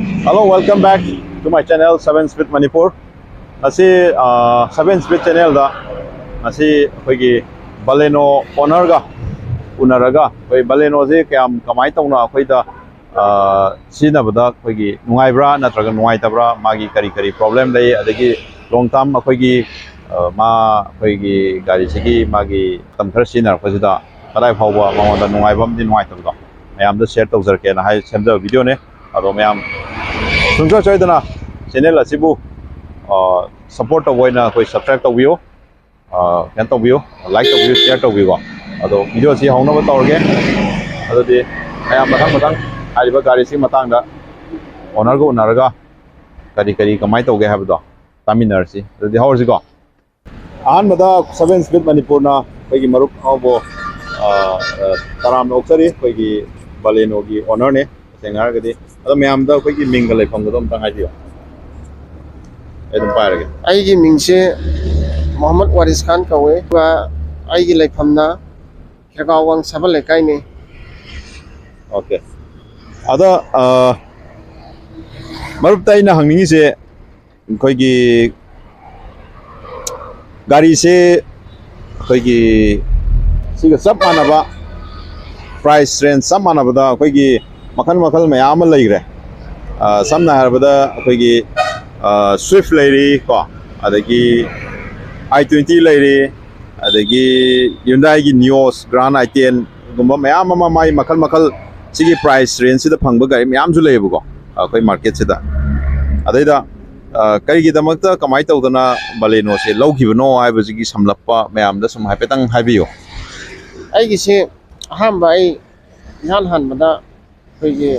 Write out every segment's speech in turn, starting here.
Hello, welcome back to my channel 7 Speed Manipur. Asi 7 Speed channel da asi khoi Baleno owner ga unaraga khoi Baleno je kyam kamai tawna khoi da sina bada khoi nungaibra natraga nungai tabra magi kari problem lay adagi long term khoi ma khoi gari sigi magi tamthar sina khoi da kadai phawba mangda nungaibam din nungai tabda mayam da share tawzarke na hai semja video ne ado mayam Sungso choy dana channel asibu support to na koi subscribe to view can to view like to view share to view ado video si hauna ba tawrge ado di ayam matang ai ba gari si matang da owner ga kari kamai to ge have do taminar si ado di hawr si go an mada 7 Speed Manipur na koi gi marup abo taram oksari koi gi Baleno gi owner ne sengar gadi ado mayam da koi gi mingal lai phang dom tang hai dio edum pairage ai gi mingse Muhammad Waris Khan kawe wa ai gi lai phamna khirgawang sabal lai kai ne okay ada marup tai na hangni se koi gi gari se koi gi siga sab manaba price range sab manaba da koi gi makal mayam laigre samna harbada koi gi Swift lady ko adagi i20 lady adagi Hyundai gi Neos Grand i10 gumba mayam mai makal sigi price range da phangba gari mayam ju leibu ko koi market sida adaida kari gi damakta kamai tawdana Baleno se lawkhibano haiba sigi samlappa mayam da sum haipetang haibiyo ai gi se hamba ai han bada koi gi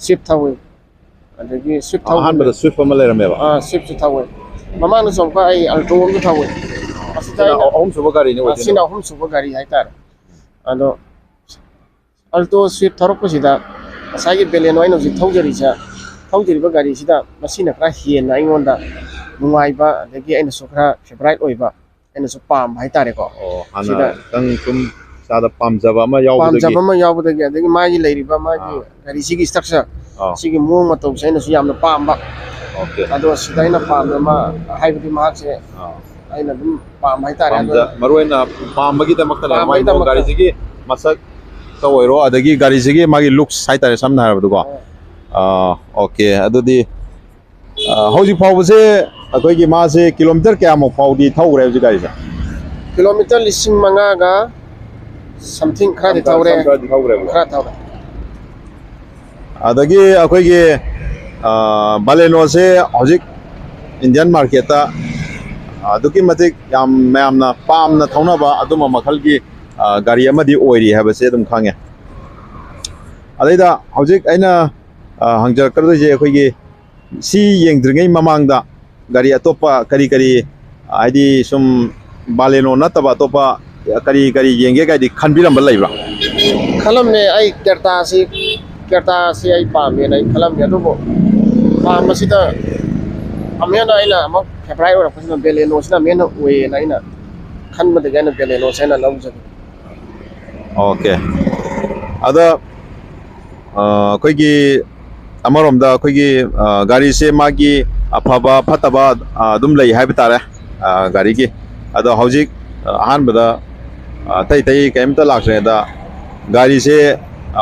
ship thawe adagi Swift thawe han bada Swift ma leram meba Swift thawe mama no som ka ai alto mu thawe asita ahum suba gari ne wajin asina ahum suba gari haitar ado alto Swift tharok sida asagi Baleno ai no ji thaujari sa thaujari ba gari sida masina kra hien ai ngonda nungai ba adagi ai no so kra favorite oi ba ai no so pam haitare ko sida tang kum sada pamjaba ma yawbudagi adagi magi leiriba magi gari sigi structure sigi muang matau saina su yamna pamba okay ado sidaina pamba ma haibudi ma se aina dum pam haitare ado maruena pambagi damakta le mai mo gari sigi masak tawoiro adagi gari sigi magi looks haitare samna harabdu ko okay adudi hoji phawse akoi gi ma se kilometer kya mo phawdi thawre hoji gari sa kilometer lising manga ga something khadi thawre khra thawre adagi akoi gi Baleno se hojik Indian market ta aduki matik yam mayamna pamna thawna ba aduma makhal gi gari amadi oiri haba se dum khange adaida hojik aina hangjar karde je akoi gi si yengdringai mamangda gari atopa kari aidi sum Baleno nataba atopa kari yenge ga di khanbiram ba laibra khalam ne ai kerta si ai pam ne ai khalam ne do pam masida amena ina ma favorite ora pasina Baleno sina mena we na ina khan ma de gana Baleno sena lawja okay ada koi gi amarom da koi gi gari se magi afaba phataba dum lai haiba tare gari gi ada hojik han bada tai kaimta lakse da gari se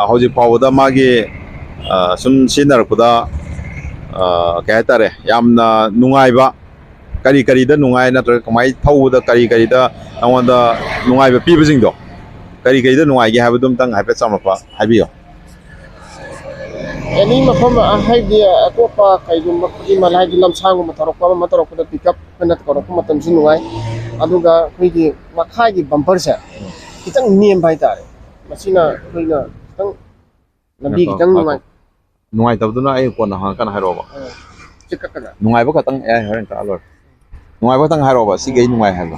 hojik pawda magi sum sinar kuda kaya tare yamna nungai ba kari da nungai na kamai thawda kari da awanda nungai ba pibasing do kari da nungai gi habdum tang haipet samapa habiyo any mafam idea atopa kaigum bakki malai gi lamsangu matarok da pick up penat korok matam sinuai aduga khigi makha gi bumper sa kitang niem bai tare masina khoina tang nabi kitang nungai tabduna ai kon ha kan hairoba chikakada nungai ba katang ai horen ta lor nungai ba tang hairoba sigei nungai haiba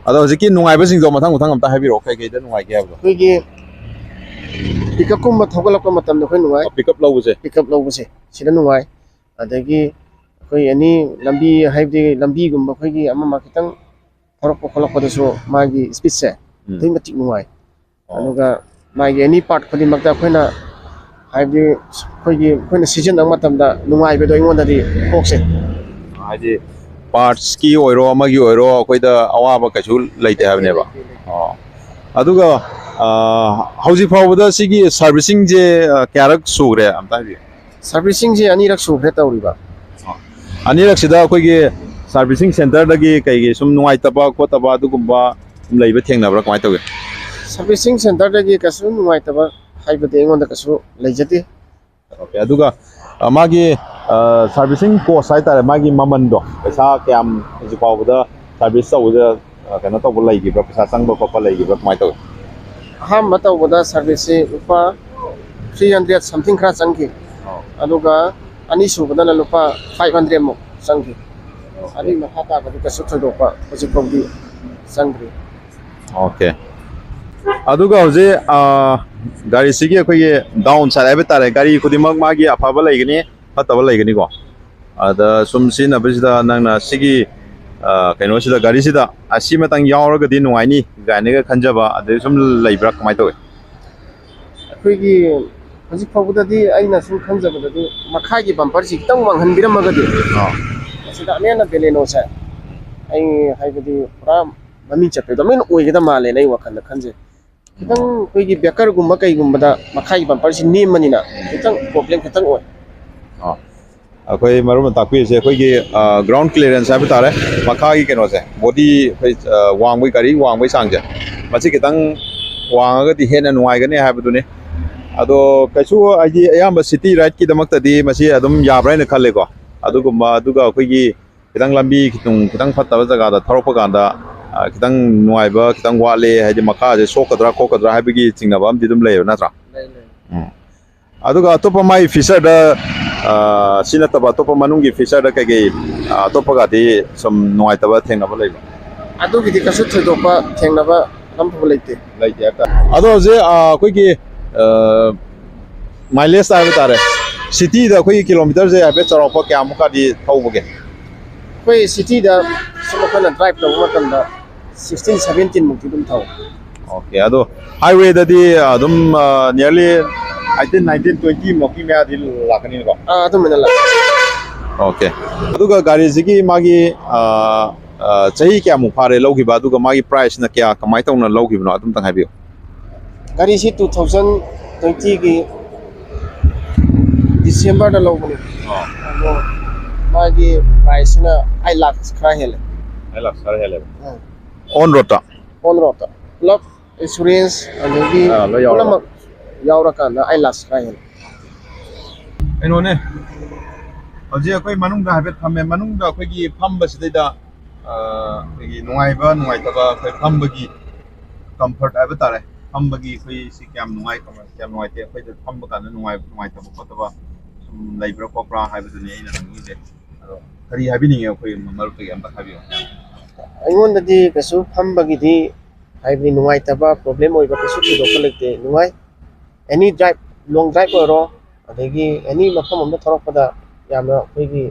ado jiki nungai ba singdo mathang amta haibiro kai da nungai ge habdo khigi pick up kum thogalak matam no khoi nungai pick up lawuse sida nungai adagi khoi ani lambi haibdi lambi gum ba khoi ama ma kitang thorok kholok da so magi speed se thing matik nungai anuga magi any part khodi makta khoina ꯍꯥꯏꯕꯗꯤ ꯑꯩꯈꯣꯏꯅ ꯁꯤꯖꯤꯟꯅꯕ ꯃꯇꯝꯗ ꯅꯨꯡꯉꯥꯏꯕꯗꯣ ꯑꯩꯉꯣꯟꯗꯗꯤ ꯀꯣꯛꯁꯦ ꯍꯥꯏꯗꯤ ꯄꯥꯔꯠꯁꯀꯤ ꯑꯣꯏꯔꯣ ꯑꯃꯒꯤ ꯑꯣꯏꯔꯣ ꯑꯩꯈꯣꯏꯗ ꯑꯋꯥꯕ ꯀꯩꯁꯨ ꯂꯩꯇꯦ ꯍꯥꯏꯕꯅꯦꯕ ꯑꯗꯨꯒ ꯍꯧꯖꯤꯛ ꯐꯥꯎꯕꯗ ꯁꯤꯒꯤ ꯁꯥꯔꯚꯤꯁꯤꯡꯁꯦ ꯀꯌꯥꯔꯛ ꯁꯨꯈ꯭ꯔꯦ ꯑꯝꯇ ꯍꯥꯏꯕꯤꯌꯨ ꯁꯥꯔꯚꯤꯁꯤꯡꯁꯦ ꯑꯅꯤꯔꯛ ꯁꯨꯈ꯭ꯔꯦ ꯇꯧꯔꯤꯕ ꯑꯅꯤꯔꯛꯁꯤꯗ ꯑꯩꯈꯣꯏꯒꯤ ꯁꯥꯔꯚꯤꯁꯤꯡ ꯁꯦꯟꯇꯔꯗꯒꯤ ꯀꯩꯒꯤ ꯁꯨꯝ ꯅꯨꯡꯉꯥꯏꯇꯕ ꯈꯣꯠꯇꯕ ꯑꯗꯨꯒꯨꯝꯕ ꯁꯨꯝ ꯂꯩꯕ ꯊꯦꯡꯅꯕ꯭ꯔꯥ ꯀꯃꯥꯏꯅ ꯇꯧꯒꯦ ꯁꯥꯔꯚꯤꯁꯤꯡ ꯁꯦꯟꯇꯔꯗꯒꯤ ꯀꯩꯁꯨ ꯅꯨꯡꯉꯥꯏꯇꯕ ꯍꯥꯏꯕꯗꯤ ꯑꯩꯉꯣꯟꯗ ꯀꯩꯁꯨ ꯂꯩꯖꯗꯦ ꯑꯣꯀꯦ ꯑꯗꯨꯒ ꯃꯥꯒꯤ ꯁꯥꯔꯚꯤꯁꯤꯡ ꯀꯣꯁ ꯍꯥꯏꯇꯥꯔꯦ ꯃꯥꯒꯤ ꯃꯃꯟꯗꯣ ꯄꯩꯁꯥ ꯀꯌꯥꯝ ꯍꯧꯖꯤꯛ ꯐꯥꯎꯕꯗ ꯁꯥꯔꯚꯤꯁ ꯇꯧꯕꯗ ꯀꯩꯅꯣ ꯇꯧꯕ ꯂꯩꯈꯤꯕ꯭ꯔꯥ ꯄꯩꯁꯥ ꯆꯪꯕ ꯈꯣꯠꯄ ꯂꯩꯈꯤꯕ꯭ꯔꯥ ꯀꯃꯥꯏꯅ ꯇꯧꯏ ꯑꯍꯥꯟꯕ ꯇꯧꯕꯗ ꯁꯥꯔꯚꯤꯁꯁꯤ ꯂꯨꯄꯥ 300 ꯁꯝꯊꯤꯡ ꯈꯔ ꯆꯪꯈꯤ ꯑꯗꯨꯒ ꯑꯅꯤꯁꯨꯕꯗꯅ ꯂꯨꯄꯥ 500 ꯃꯨꯛ ꯆꯪꯈꯤ ꯑꯗꯨꯒꯤ ꯃꯈꯥ ꯇꯥꯕꯗꯤ ꯀꯩꯁꯨ ꯊꯣꯏꯗꯣꯛꯄ ꯍꯧꯖꯤꯛꯐꯥꯎꯗꯤ ꯆꯪꯗ꯭ꯔꯤ ꯑꯣꯀꯦ ꯑꯗꯨꯒ ꯍꯧꯖꯤꯛ ꯒꯥꯔꯤꯁꯤꯒꯤ ꯑꯩꯈꯣꯏꯒꯤ ꯗꯥꯎꯟ ꯁꯥꯏꯠ ꯍꯥꯏꯕ ꯇꯥꯔꯦ ꯒꯥꯔꯤ ꯈꯨꯗꯤꯡꯃꯛ ꯃꯥꯒꯤ ꯑꯐꯕ ꯂꯩꯒꯅꯤ ꯐꯠꯇꯕ ꯂꯩꯒꯅꯤꯀꯣ ꯑꯗ ꯁꯨꯝ ꯁꯤꯖꯤꯟꯅꯕꯁꯤꯗ ꯅꯪꯅ ꯁꯤꯒꯤ ꯀꯩꯅꯣꯁꯤꯗ ꯒꯥꯔꯤꯁꯤꯗ ꯑꯁꯤꯃꯇꯪ ꯌꯥꯎꯔꯒꯗꯤ ꯅꯨꯡꯉꯥꯏꯅꯤ ꯀꯥꯏꯅꯒ ꯈꯟꯖꯕ ꯑꯗꯩ ꯁꯨꯝ ꯂꯩꯕ꯭ꯔꯥ ꯀꯃꯥꯏꯅ ꯇꯧꯏ ꯑꯩꯈꯣꯏꯒꯤ ꯍꯧꯖꯤꯛ ꯐꯥꯎꯕꯗꯗꯤ ꯑꯩꯅ ꯁꯨꯝ ꯈꯟꯖꯕꯗꯗꯤ ꯃꯈꯥꯒꯤ ꯕꯝꯄꯔꯁꯤ ꯈꯤꯇꯪ ꯋꯥꯡꯍꯟꯕꯤꯔꯝꯃꯒꯗꯤ ꯃꯁꯤꯗ ꯑꯃꯦꯟꯅ ꯕꯦꯂꯦꯅꯣꯁꯦ ꯑꯩ ꯍꯥꯏꯕꯗꯤ ꯄꯨꯔꯥ ꯃꯃꯤꯡ ꯆꯠꯄꯗꯣ ꯑꯃꯦꯟꯅ ꯑꯣꯏꯒꯗ ꯃꯥꯜꯂꯦꯅ ꯑꯩ ꯋꯥꯈꯜꯗ ꯈꯟꯖꯩ खितंग कोई बेकर गुम्बा कई गुम्बदा मखाई बम्पर से नेम मनीना खितंग प्रॉब्लम खितंग ओय अखोई मरुम ताकपीसे अखोई ग्राउंड क्लियरेंस है तारे मखागी कनोसे बॉडी वांगबई गाड़ी वांगबई सांगजे मसी खितंग वांगगदी हेना नुवाइगने हाबदुने अदो कैसु आइदी अयाम सिटी राइड की दमक्तदी मसी अदुम याब्राइना खल्लेको अदुगुम्बा अदुगा अखोई खितंग लंबी खितंग फत्तबा जगादा थरोप कांदा खितंग नुवाइबा खितंग वाले हाइदी मखाजे सोकद्रा खोकद्रा हाइबगी चिंगनाबा अमदि दुम लेयो नत्रा अदुगा अतोप माई फीचर दा सिनतबा अतोप मनुंगी फीचर दा कई अतोपगादी सम नुवाइतबा थेंगनाबा लेबा अदुगिदि कसु थोदोपा थेंगनाबा लंफबा लेते लेते अदो जे अखोइगी माइलेज हाइबा तारे सिटी दा अखोइ किलोमीटर जे हाइबे चौरापा क्यामुकादी थौबगे कोई सिटी दा समखना ड्राइव तब मतंदा 16 17 मुक्ति दुम थौ ओके अदो हाईवे दादी अदुम नियरली 18 19 20 मुक्ति में आदि लाकनी को अदुम मेना ला ओके अदुगा गाड़ी जिगी मागी चही क्या मुफारे लौगिबा अदुगा मागी प्राइस न क्या कमाई तौना लौगिबनो अदुम तंग हाइबियो गाड़ी सी 2020 की दिसंबर दा लौबनी अदो मागी प्राइस ना 8 लाख खरा हेले 8 लाख खरा हेले on road plus insurance अदगी Pullum यावरा कांदा 8 लाख खरा हेले एनोने हजे अखोई मनुंग दा हाइबेट फमे मनुंग दा अखोई की फम बसिदा की नुवाइबा नुवाइतबा अखोई फम बगी कंफर्ट आबे तारे फम बगी अखोई सि क्याम नुवाइ क्याम नुवाइते अखोई द फम बकान नुवाइतबा खतबा सुम लाइब्रा कोपरा हाइबदुनि आइना हंगिजे अदो करी हाबिनिगे अखोई मरुते अम्बा हाबियो अइगोंददि कसु फम बगिदि हाइबनि नुवाइतबा प्रॉब्लम होइबा कसु थिदोपा लेते नुवाइ एनी ड्राइव लॉन्ग ड्राइव ओरो अदगी एनी मफम अमदा थरपदा यामना अखोइगी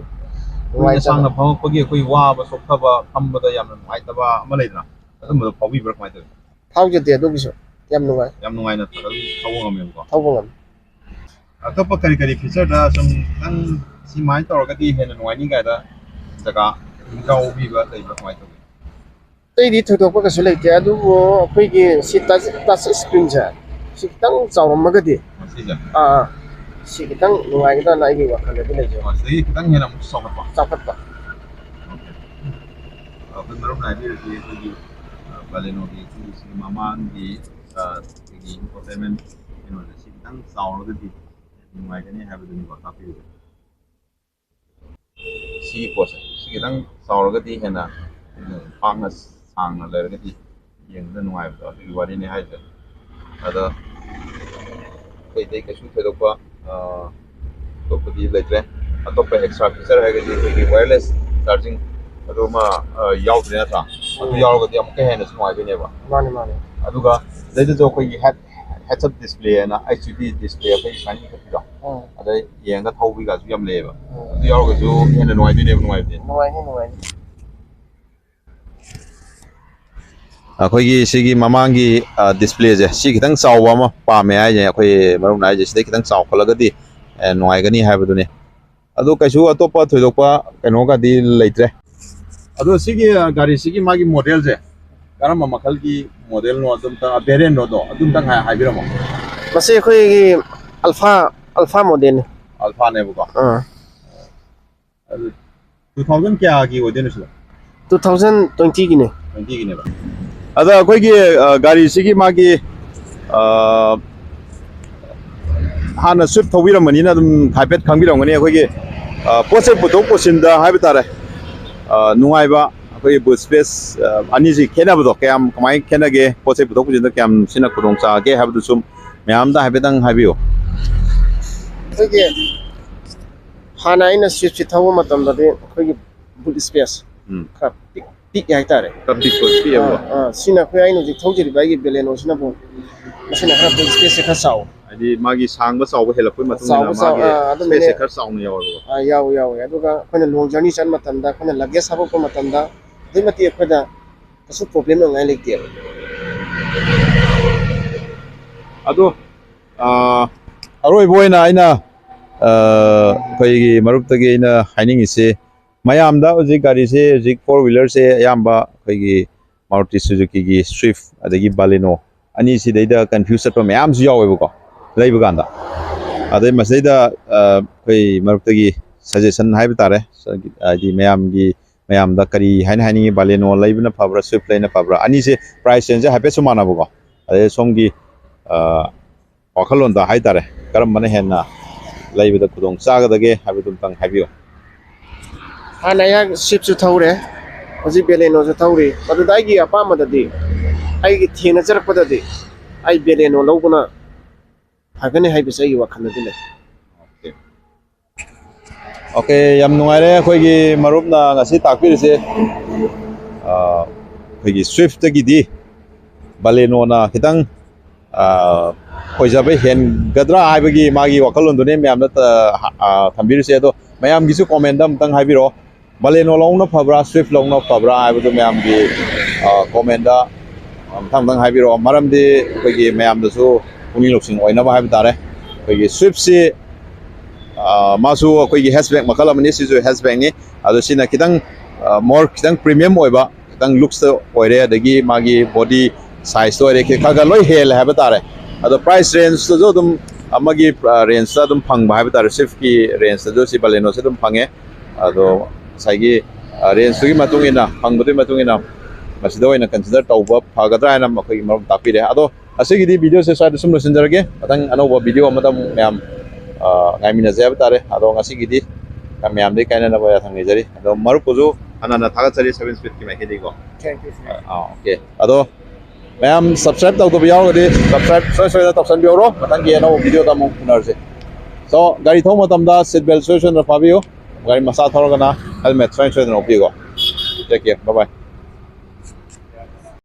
नुवाइ सांगना फमपगी अखोई वाबा सोखबा फमबदा यामना नुवाइतबा अमा लेदना अदुम फावबि ब्रक माइते फावजते अदुगिसु याम नुवाइना थौबंगमेको थौबंगम अतोप करी करी फीचर दा सम नंग सिमाइ तौरगदी हेना नुवाइनि गायदा जगा गाउबिबा लेबा माइते तैदी थोदोपा कसु लेते अदुबो अखोइगी सि टच स्क्रीन जा सि खितंग चावरमगदी सि खितंग नुवाइगदा नाइगी वाखलदि लेजो सि खितंग हेना मु चापटपा अपन मरुम नाइबि रति Baleno की मामान की इंफोटेनमेंट इन्होंने सिद्धं साउंड दी नुमाइगने हाबदुनि बतापि सी पोस सिद्धं साउंड दी हेना पांगना सांगना लेरगदी येंगदा नुमाइबदा अदुगि वारिने हाइजे अदा कई कछु थेदोपा तोपदी लेत्रे अतोपा एक्स्ट्रा फीचर हाइगदी की वायरलेस चार्जिंग अदुमा याउद्रे नथा अदु याउरगदी अमुक हेना सुमाइबनेबा माने अदुगा लेदे जो कोई हेड्स अप डिस्प्ले ना एचडी डिस्प्ले अखोई साइनिंग खतिदा अदा येंगा थौबि गाजु याम लेबा अदु याउरगजु हेना नुवाइदने नुवाइबने ꯑꯩꯈꯣꯏꯒꯤ ꯁꯤꯒꯤ ꯃꯃꯥꯡꯒꯤ ꯗꯤꯁꯄ꯭ꯂꯦꯁꯦ ꯁꯤ ꯈꯤꯇꯪ ꯆꯥꯎꯕ ꯑꯃ ꯄꯥꯝꯃꯦ ꯍꯥꯏꯁꯦ ꯑꯩꯈꯣꯏ ꯃꯔꯨꯞꯅ ꯍꯥꯏꯁꯦ ꯁꯤꯗꯩ ꯈꯤꯇꯪ ꯆꯥꯎꯈꯠꯂꯒꯗꯤ ꯅꯨꯡꯉꯥꯏꯒꯅꯤ ꯍꯥꯏꯕꯗꯨꯅꯤ ꯑꯗꯣ ꯀꯩꯁꯨ ꯑꯇꯣꯞꯄ ꯊꯣꯏꯗꯣꯛꯄ ꯀꯩꯅꯣꯒꯗꯤ ꯂꯩꯇ꯭ꯔꯦ ꯑꯗꯣ ꯁꯤꯒꯤ ꯒꯥꯔꯤꯁꯤꯒꯤ ꯃꯥꯒꯤ ꯃꯣꯗꯦꯜꯁꯦ ꯀꯔꯝꯕ ꯃꯈꯜꯒꯤ ꯃꯣꯗꯦꯜꯅꯣ ꯑꯗꯨꯝꯇꯪ ꯚꯦꯔꯤꯌꯟꯅꯣꯗꯣ ꯑꯗꯨꯝꯇꯪ ꯍꯥꯏꯕꯤꯔꯝꯃꯣ ꯃꯁꯤ ꯑꯩꯈꯣꯏꯒꯤ ꯑꯜꯐꯥ ꯃꯣꯗꯦꯜꯅꯤ ꯑꯜꯐꯥꯅꯦꯕꯀꯣ ꯑꯗꯨ 2000 ꯀꯌꯥꯒꯤ ꯑꯣꯏꯗꯣꯏꯅꯣ ꯁꯤꯗ 2020ꯒꯤꯅꯦ 20ꯒꯤꯅꯦꯕ ꯑꯗ ꯑꯩꯈꯣꯏꯒꯤ ꯒꯥꯔꯤꯁꯤꯒꯤ ꯃꯥꯒꯤ ꯍꯥꯟꯅ ꯁ꯭ꯋꯤꯐ ꯊꯧꯕꯤꯔꯝꯕꯅꯤꯅ ꯑꯗꯨꯝ ꯍꯥꯏꯐꯦꯠ ꯈꯪꯕꯤꯔꯝꯒꯅꯤ ꯑꯩꯈꯣꯏꯒꯤ ꯄꯣꯠꯆꯩ ꯄꯨꯊꯣꯛ ꯄꯨꯁꯤꯟꯗ ꯍꯥꯏꯕ ꯇꯥꯔꯦ ꯅꯨꯡꯉꯥꯏꯕ ꯑꯩꯈꯣꯏꯒꯤ ꯕꯨꯠ ꯁ꯭ꯄꯦꯁ ꯑꯅꯤꯁꯤ ꯈꯦꯠꯅꯕꯗꯣ ꯀꯌꯥꯝ ꯀꯃꯥꯏꯅ ꯈꯦꯠꯅꯒꯦ ꯄꯣꯠꯆꯩ ꯄꯨꯊꯣꯛ ꯄꯨꯁꯤꯟꯗ ꯀꯌꯥꯝ ꯁꯤꯅ ꯈꯨꯗꯣꯡ ꯆꯥꯒꯦ ꯍꯥꯏꯕꯗꯨ ꯁꯨꯝ ꯃꯌꯥꯝꯗ ꯍꯥꯏꯐꯦꯠꯇꯪ ꯍꯥꯏꯕꯤꯌꯨ ꯑꯩꯈꯣꯏꯒꯤ ꯍꯥꯟꯅ ꯑꯩꯅ ꯁ꯭ꯋꯤꯐꯁꯤ ꯊꯧꯕ ꯃꯇꯝꯗꯗꯤ ꯑꯩꯈꯣꯏꯒꯤ ꯕꯨꯠ ꯁ꯭ꯄꯦꯁ ꯈꯔ ꯄꯤꯛꯑꯦ ꯍꯥꯏꯇꯥꯔꯦ ꯁꯤꯅ ꯑꯩꯈꯣꯏ ꯑꯩꯅ ꯍꯧꯖꯤꯛ ꯊꯧꯖꯔꯤꯕ ꯑꯩꯒꯤ ꯕꯦꯂꯦꯅꯣꯁꯤꯅꯕꯨ ꯃꯁꯤꯅ ꯈꯔ ꯕꯨꯠ ꯁ꯭ꯄꯦꯁꯁꯦ ꯈꯔ ꯆꯥꯎꯋꯤ ꯍꯥꯏꯗꯤ ꯃꯥꯒꯤ ꯁꯥꯡꯕ ꯆꯥꯎꯕ ꯍꯦꯜꯂꯛꯄꯒꯤ ꯃꯇꯨꯡ ꯏꯟꯅ ꯃꯥꯒꯤ ꯁ꯭ꯄꯦꯁꯁꯦ ꯈꯔ ꯆꯥꯎꯅ ꯌꯥꯎꯋꯦꯕ ꯌꯥꯎꯋꯤ ꯑꯗꯨꯒ ꯑꯩꯈꯣꯏꯅ ꯂꯣꯡ ꯖꯔꯅꯤ ꯆꯠꯄ ꯃꯇꯝꯗ ꯑꯩꯈꯣꯏꯅ ꯂꯒꯦꯖ ꯍꯥꯞꯄꯛꯄ ꯃꯇꯝꯗ ꯑꯗꯨꯛꯀꯤ ꯃꯇꯤꯛ ꯑꯩꯈꯣꯏꯗ ꯀꯩꯁꯨ ꯄ꯭ꯔꯣꯕ꯭ꯂꯦꯝ ꯂꯩꯉꯥꯏ ꯂꯩꯇꯦꯕ ꯑꯗꯣ ꯑꯔꯣꯏꯕ ꯑꯣꯏꯅ ꯑꯩꯅ ꯑꯩꯈꯣꯏꯒꯤ ꯃꯔꯨꯞꯇꯒꯤ ꯑꯩꯅ ꯍꯥꯏꯅꯤꯡꯉꯤꯁꯤ ꯃꯌꯥꯝꯗ ꯍꯧꯖꯤꯛ ꯒꯥꯔꯤꯁꯦ ꯍꯧꯖꯤꯛ 4-wheelerꯁꯦ ꯑꯌꯥꯝꯕ ꯑꯩꯈꯣꯏꯒꯤ ꯃꯥꯔꯨꯇꯤ ꯁꯨꯖꯨꯀꯤꯒꯤ ꯁ꯭ꯋꯤꯐ ꯑꯗꯒꯤ ꯕꯥꯂꯦꯅꯣ ꯑꯅꯤꯁꯤꯗꯩꯗ ꯀꯟꯐ꯭ꯌꯨꯁ ꯆꯠꯄ ꯃꯌꯥꯝꯁꯨ ꯌꯥꯎꯋꯦꯕꯀꯣ ꯂꯩꯕ ꯀꯥꯟꯗ ꯑꯗꯩ ꯃꯁꯤꯗꯩꯗ ꯑꯩꯈꯣꯏ ꯃꯔꯨꯞꯇꯒꯤ ꯁꯖꯦꯁꯟ ꯍꯥꯏꯕ ꯇꯥꯔꯦ ꯍꯥꯏꯗꯤ ꯃꯌꯥꯝꯗ ꯀꯔꯤ ꯍꯥꯏꯅꯤꯡꯉꯤ ꯕꯥꯂꯦꯅꯣ ꯂꯩꯕꯅ ꯐꯕ꯭ꯔꯥ ꯁ꯭ꯋꯤꯐ ꯂꯩꯕꯅ ꯐꯕ꯭ꯔꯥ ꯑꯅꯤꯁꯦ ꯄ꯭ꯔꯥꯏꯁ ꯔꯦꯟꯖꯁꯦ ꯍꯥꯏꯐꯦꯠꯁꯨ ꯃꯥꯟꯅꯕꯀꯣ ꯑꯗꯩ ꯁꯣꯝꯒꯤ ꯋꯥꯈꯜꯂꯣꯟꯗ ꯍꯥꯏꯇꯥꯔꯦ ꯀꯔꯝꯕꯅ ꯍꯦꯟꯅ ꯂꯩꯕꯗ ꯈꯨꯗꯣꯡ ꯆꯥꯒꯗꯒꯦ ꯍꯥꯏꯕꯗꯨꯝꯇꯪ ꯍꯥꯏꯕꯤꯌꯨ ꯍꯥꯟꯅ ꯑꯩꯍꯥꯛ ꯁ꯭ꯋꯤꯐꯁꯨ ꯊꯧꯔꯦ ꯍꯧꯖꯤꯛ ꯕꯦꯂꯦꯅꯣꯁꯨ ꯊꯧꯔꯤ ꯃꯗꯨꯗ ꯑꯩꯒꯤ ꯑꯄꯥꯝꯕꯗꯗꯤ ꯑꯩꯒꯤ ꯊꯦꯡꯅꯖꯔꯛꯄꯗꯗꯤ ꯑꯩ ꯕꯦꯂꯦꯅꯣ ꯂꯧꯕꯅ ꯐꯒꯅꯤ ꯍꯥꯏꯕꯁꯦ ꯑꯩꯒꯤ ꯋꯥꯈꯜꯗꯗꯤ ꯂꯩ ꯑꯣꯀꯦ ꯌꯥꯝ ꯅꯨꯡꯉꯥꯏꯔꯦ ꯑꯩꯈꯣꯏꯒꯤ ꯃꯔꯨꯞꯅ ꯉꯁꯤ ꯇꯥꯛꯄꯤꯔꯤꯁꯦ ꯑꯩꯈꯣꯏꯒꯤ ꯁ꯭ꯋꯤꯐꯇꯒꯤꯗꯤ ꯕꯥꯂꯦꯅꯣꯅ ꯈꯤꯇꯪ ꯑꯣꯏꯖꯕ ꯍꯦꯟꯒꯗ꯭ꯔꯥ ꯍꯥꯏꯕꯒꯤ ꯃꯥꯒꯤ ꯋꯥꯈꯜꯂꯣꯟꯗꯨꯅꯦ ꯃꯌꯥꯝꯗ ꯊꯝꯕꯤꯔꯤꯁꯦ ꯑꯗꯣ ꯃꯌꯥꯝꯒꯤꯁꯨ ꯀꯣꯃꯦꯟꯗ ꯑꯝꯇꯪ ꯍꯥꯏꯕꯤꯔꯛꯑꯣ ꯕꯥꯂꯦꯅꯣ ꯂꯧꯅ ꯐꯕ꯭ꯔꯥ ꯁ꯭ꯋꯤꯐ ꯂꯧꯅ ꯐꯕ꯭ꯔꯥ ꯍꯥꯏꯕꯗꯨ ꯃꯌꯥꯝꯒꯤ ꯀꯣꯃꯦꯟꯗ ꯑꯝꯇꯪ ꯍꯥꯏꯕꯤꯔꯛꯑꯣ ꯃꯔꯝꯗꯤ ꯑꯩꯈꯣꯏꯒꯤ ꯃꯌꯥꯝꯗꯁꯨ ꯄꯨꯛꯅꯤꯡ ꯂꯧꯁꯤꯡ ꯑꯣꯏꯅꯕ ꯍꯥꯏꯕ ꯇꯥꯔꯦ ꯑꯩꯈꯣꯏꯒꯤ ꯁ꯭ꯋꯤꯐꯁꯤ ꯃꯥꯁꯨ ꯑꯩꯈꯣꯏꯒꯤ ꯍꯦꯆꯕꯦꯛ ꯃꯈꯜ ꯑꯃꯅꯤ ꯁꯤꯁꯨ ꯍꯦꯆꯕꯦꯛꯅꯤ ꯑꯗꯣ ꯁꯤꯅ ꯈꯤꯇꯪ ꯈꯤꯇꯪ ꯄ꯭ꯔꯤꯃꯤꯌꯝ ꯑꯣꯏꯕ ꯈꯤꯇꯪ ꯂꯨꯛꯁꯇ ꯑꯣꯏꯔꯦ ꯑꯗꯒꯤ ꯃꯥꯒꯤ ꯕꯣꯗꯤ ꯁꯥꯏꯖꯇ ꯑꯣꯏꯔꯦ ꯈꯔ ꯂꯣꯏ ꯍꯦꯜꯂꯦ ꯍꯥꯏꯕ ꯇꯥꯔꯦ ꯑꯗꯣ ꯄ꯭ꯔꯥꯏꯁ ꯔꯦꯟꯖꯇꯁꯨ ꯑꯗꯨꯝ ꯑꯃꯒꯤ ꯔꯦꯟꯖꯇ ꯑꯗꯨꯝ ꯐꯪꯕ ꯍꯥꯏꯕ ꯇꯥꯔꯦ ꯁ꯭ꯋꯤꯐꯀꯤ ꯔꯦꯟꯖꯇꯁꯨ ꯁꯤ ꯕꯥꯂꯦꯅꯣꯁꯦ ꯑꯗꯨꯝ ꯐꯪꯉꯦ ꯑꯗꯣ ꯉꯁꯥꯏꯒꯤ ꯔꯦꯟꯖꯇꯨꯒꯤ ꯃꯇꯨꯡ ꯏꯟꯅ ꯐꯪꯕꯗꯨꯒꯤ ꯃꯇꯨꯡ ꯏꯟꯅ ꯃꯁꯤꯗ ꯑꯣꯏꯅ ꯀꯟꯁꯤꯗꯔ ꯇꯧꯕ ꯐꯒꯗ꯭ꯔꯥ ꯍꯥꯏꯅ ꯑꯩꯈꯣꯏꯒꯤ ꯃꯔꯨꯞ ꯇꯥꯛꯄꯤꯔꯦ ꯑꯗꯣ ꯑꯁꯤꯒꯤꯗꯤ ꯚꯤꯗꯤꯑꯣꯁꯦ ꯁ꯭ꯋꯥꯏꯗ ꯁꯨꯝ ꯂꯣꯏꯁꯤꯟꯖꯔꯒꯦ ꯃꯊꯪ ꯑꯅꯧꯕ ꯚꯤꯗꯤꯑꯣ ꯑꯃꯗ ꯑꯃꯨꯛ ꯃꯌꯥꯝ ꯉꯥꯏꯃꯤꯟꯅꯖꯦ ꯍꯥꯏꯕ ꯇꯥꯔꯦ ꯑꯗꯣ ꯉꯁꯤꯒꯤꯗꯤ ꯃꯌꯥꯝꯗꯒꯤ ꯀꯥꯏꯅꯅꯕ ꯌꯥꯊꯪ ꯅꯤꯖꯔꯤ ꯑꯗꯣ ꯃꯔꯨꯞꯄꯨꯁꯨ ꯍꯟꯅ ꯊꯥꯒꯠꯆꯔꯤ 7 ꯁ꯭ꯄꯤꯗꯀꯤ ꯃꯥꯏꯀꯩꯗꯒꯤꯀꯣ ꯑꯣꯀꯦ ꯑꯗꯣ ꯃꯌꯥꯝ ꯁꯕꯁꯀ꯭ꯔꯥꯏꯕ ꯇꯧꯗꯕ ꯌꯥꯎꯔꯒꯗꯤ ꯁꯕꯁꯀ꯭ꯔꯥꯏꯕ ꯁꯣꯏꯗꯅ ꯇꯧꯁꯟꯕꯤꯍꯧꯔꯣ ꯃꯊꯪꯒꯤ ꯑꯅꯧꯕ ꯚꯤꯗꯤꯑꯣꯗ ꯑꯃꯨꯛ ꯎꯅꯔꯁꯦ ꯁꯣ ꯒꯥꯔꯤ ꯊꯧꯕ ꯃꯇꯝꯗ ꯁꯤꯠ ꯕꯦꯜꯠ ꯁꯣꯏꯗꯅ ꯐꯥꯕꯤꯌꯨ ꯒꯥꯔꯤ ꯃꯆꯥ ꯊꯧꯔꯒꯅ ꯍꯦꯜꯃꯦꯠ ꯁꯣꯏꯗꯅ ꯎꯞꯄꯤꯌꯨꯀꯣ ꯇꯦꯛ ꯀꯦꯌꯔ ꯕꯥꯏ ꯕꯥꯏ